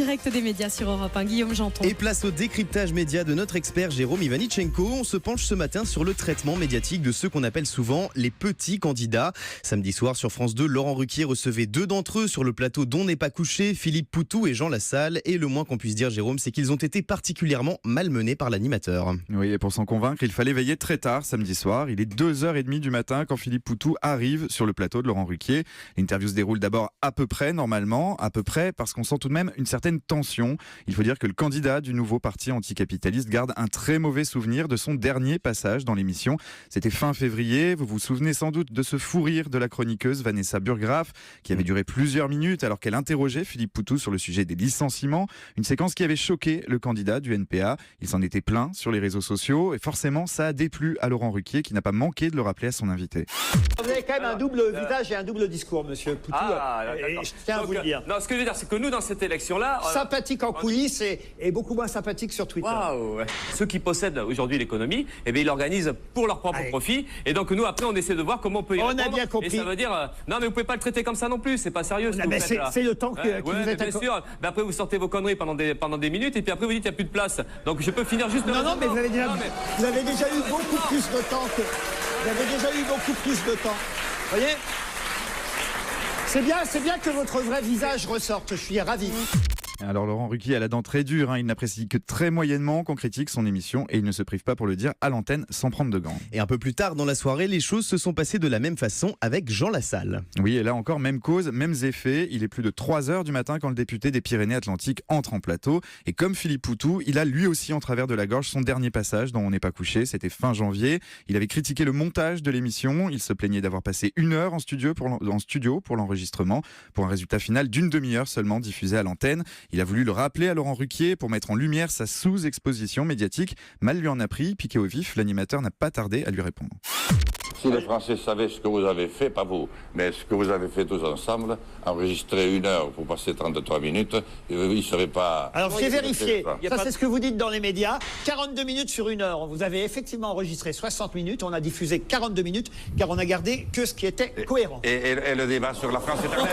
direct des médias sur Europe 1, Guillaume Janton. Et place au décryptage média de notre expert Jérôme Ivanichenko. On se penche ce matin sur le traitement médiatique de ceux qu'on appelle souvent les petits candidats. Samedi soir sur France 2, Laurent Ruquier recevait deux d'entre eux sur le plateau dont n'est pas couché, Philippe Poutou et Jean Lassalle. Et le moins qu'on puisse dire, Jérôme, c'est qu'ils ont été particulièrement malmenés par l'animateur. Oui, et pour s'en convaincre, il fallait veiller très tard samedi soir. Il est 2h30 du matin quand Philippe Poutou arrive sur le plateau de Laurent Ruquier. L'interview se déroule d'abord à peu près normalement, à peu près parce qu'on sent tout de même une certaine tension. Il faut dire que le candidat du nouveau parti anticapitaliste garde un très mauvais souvenir de son dernier passage dans l'émission. C'était fin février. Vous vous souvenez sans doute de ce fou rire de la chroniqueuse Vanessa Burgraff qui avait duré plusieurs minutes alors qu'elle interrogeait Philippe Poutou sur le sujet des licenciements. Une séquence qui avait choqué le candidat du NPA. Il s'en était plaint sur les réseaux sociaux et forcément ça a déplu à Laurent Ruquier qui n'a pas manqué de le rappeler à son invité. Vous avez quand même un double visage et un double discours, monsieur Poutou. Et je tiens à vous le dire. Non, ce que je veux dire, c'est que nous, dans cette élection-là... Sympathique en coulisses et beaucoup moins sympathique sur Twitter. Waouh. Ceux qui possèdent aujourd'hui l'économie, eh bien, ils l'organisent pour leur propre profit. Et donc, nous, après, on essaie de voir comment on peut y répondre. On a bien compris. Et ça veut dire... non, mais vous pouvez pas le traiter comme ça non plus. C'est pas sérieux, ce que vous faites, là. C'est le temps que vous êtes... bien sûr. Mais après, vous sortez vos conneries pendant des minutes. Et puis après, vous dites qu'il n'y a plus de place. Donc, je peux finir juste... Non, mais vous avez déjà eu beaucoup plus de temps que... Vous avez déjà eu beaucoup plus de temps. Vous voyez ? C'est bien que votre vrai visage ressorte. Je suis ravi. Alors Laurent Ruquier a la dent très dure, il n'apprécie que très moyennement qu'on critique son émission et il ne se prive pas pour le dire à l'antenne sans prendre de gants. Et un peu plus tard dans la soirée, les choses se sont passées de la même façon avec Jean Lassalle. Oui, et là encore, même cause, mêmes effets. Il est plus de 3h du matin quand le député des Pyrénées-Atlantiques entre en plateau. Et comme Philippe Poutou, il a lui aussi en travers de la gorge son dernier passage dont on n'est pas couché. C'était fin janvier. Il avait critiqué le montage de l'émission. Il se plaignait d'avoir passé 1 heure en studio pour l'enregistrement, pour un résultat final d'une demi-heure seulement diffusé à l'antenne. Il a voulu le rappeler à Laurent Ruquier pour mettre en lumière sa sous-exposition médiatique. Mal lui en a pris, piqué au vif, l'animateur n'a pas tardé à lui répondre. Si les Français savaient ce que vous avez fait, pas vous, mais ce que vous avez fait tous ensemble, enregistrer 1 heure pour passer 33 minutes, ils ne seraient pas... Alors, j'ai vérifié. Ça, c'est ce que vous dites dans les médias. 42 minutes sur 1 heure. Vous avez effectivement enregistré 60 minutes. On a diffusé 42 minutes, car on a gardé que ce qui était cohérent. Et le débat sur la France éternelle.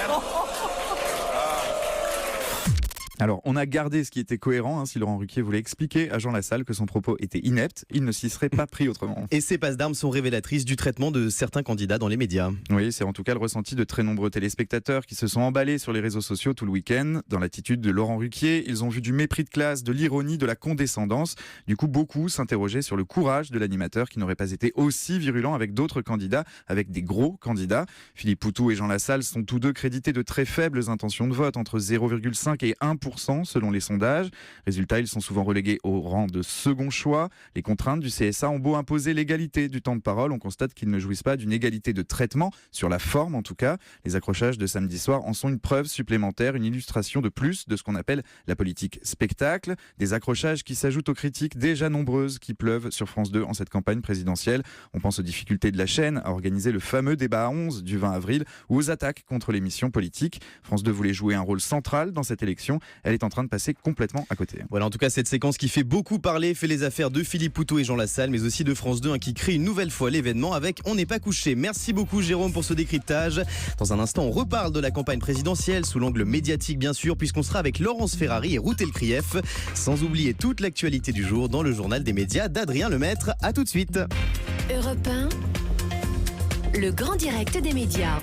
Alors, on a gardé ce qui était cohérent. Si Laurent Ruquier voulait expliquer à Jean Lassalle que son propos était inepte, il ne s'y serait pas pris autrement. Et ces passes d'armes sont révélatrices du traitement de certains candidats dans les médias. Oui, c'est en tout cas le ressenti de très nombreux téléspectateurs qui se sont emballés sur les réseaux sociaux tout le week-end. Dans l'attitude de Laurent Ruquier, ils ont vu du mépris de classe, de l'ironie, de la condescendance. Du coup, beaucoup s'interrogeaient sur le courage de l'animateur qui n'aurait pas été aussi virulent avec d'autres candidats, avec des gros candidats. Philippe Poutou et Jean Lassalle sont tous deux crédités de très faibles intentions de vote, entre 0,5 et 1% selon les sondages. Résultat, ils sont souvent relégués au rang de second choix. Les contraintes du CSA ont beau imposer l'égalité du temps de parole, on constate qu'ils ne jouissent pas d'une égalité de traitement, sur la forme en tout cas. Les accrochages de samedi soir en sont une preuve supplémentaire, une illustration de plus de ce qu'on appelle la politique spectacle. Des accrochages qui s'ajoutent aux critiques déjà nombreuses qui pleuvent sur France 2 en cette campagne présidentielle. On pense aux difficultés de la chaîne à organiser le fameux débat à 11 du 20 avril ou aux attaques contre l'émission politique. France 2 voulait jouer un rôle central dans cette élection. Elle est en train de passer complètement à côté. Voilà, en tout cas, cette séquence qui fait beaucoup parler fait les affaires de Philippe Poutou et Jean Lassalle, mais aussi de France 2 qui crée une nouvelle fois l'événement avec On n'est pas couché. Merci beaucoup Jérôme pour ce décryptage. Dans un instant, on reparle de la campagne présidentielle sous l'angle médiatique bien sûr, puisqu'on sera avec Laurence Ferrari et Ruth Elkrief. Sans oublier toute l'actualité du jour dans le journal des médias d'Adrien Lemaître. À tout de suite. Europe 1, le grand direct des médias.